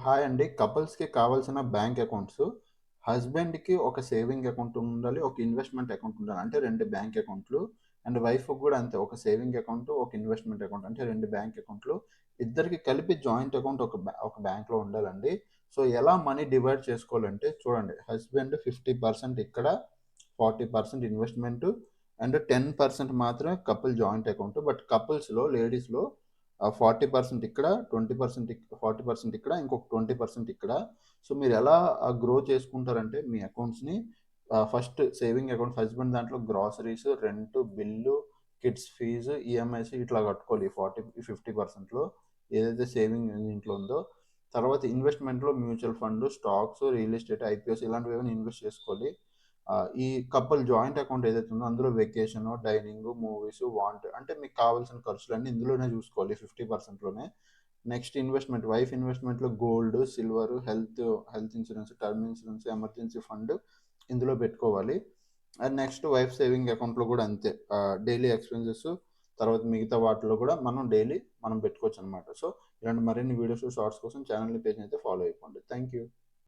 Hi అండి. కపుల్స్‌కి కావాల్సిన bank accounts. హస్బెండ్‌కి ఒక సేవింగ్ అకౌంట్ ఉండాలి. ఒక ఇన్వెస్ట్‌మెంట్ అకౌంట్ ఉండాలి. అంటే 2 బ్యాంక్ అకౌంట్‌లు. అండ్ వైఫ్‌కి గూడా అంతే. ఒక సేవింగ్ అకౌంట్, ఒక ఇన్వెస్ట్‌మెంట్ అకౌంట్. అంటే 2 బ్యాంక్ అకౌంట్‌లు. ఇద్దరికి కలిపి జాయింట్ అకౌంట్ ఒక బ్యాంక్‌లో ఉండాలండి. సో, ఎలా మనీ డివైడ్ చేసుకోవాలంటే చూడండి. హస్బెండ్ 50% ఇక్కడ, 40% ఇన్వెస్ట్‌మెంట్ అండ్ 10% మాత్రమే కపుల్ జాయింట్ అకౌంట్. బట్ కపుల్స్‌లో లేడీస్‌లో 40% ఇక్కడ, 20% 40% ఇక్కడ, ఇంకొక 20% ఇక్కడ. సో, మీరెలా గ్రో చేసుకుంటారంటే మీ అకౌంట్స్‌ని ఫస్ట్ సేవింగ్ అకౌంట్ హస్బెండ్ దాంట్లో groceries, rent, bill, kids fees, EMIs ఇట్లా కట్టుకోవాలి. ఈ 50%లో ఏదైతే సేవింగ్ దీంట్లో ఉందో. తర్వాత ఇన్వెస్ట్‌మెంట్‌లో mutual fund, stocks, real estate, IPOs ఇలాంటివి ఏమైనా ఇన్వెస్ట్ చేసుకోవాలి. ఈ కపుల్ జాయింట్ అకౌంట్ ఏదైతే ఉందో అందులో వెకేషను, డైనింగు, మూవీసు, అంటే మీకు కావాల్సిన ఖర్చులన్నీ ఇందులోనే చూసుకోవాలి 50%లోనే. నెక్స్ట్ ఇన్వెస్ట్‌మెంట్, వైఫ్ ఇన్వెస్ట్‌మెంట్‌లో gold, silver, health insurance, term insurance, emergency fund ఇందులో పెట్టుకోవాలి. అండ్ నెక్స్ట్ వైఫ్ సేవింగ్ అకౌంట్‌లో కూడా అంతే. డైలీ ఎక్స్‌పెన్సెస్ తర్వాత మిగతా వాటిలో కూడా మనం పెట్టుకోవచ్చనమాట. సో, ఇలాంటి మరిన్ని వీడియోస్, షార్ట్స్ కోసం ఛానల్‌ని, పేజ్‌ని అయితే ఫాలో అయిపోండి. Thank you.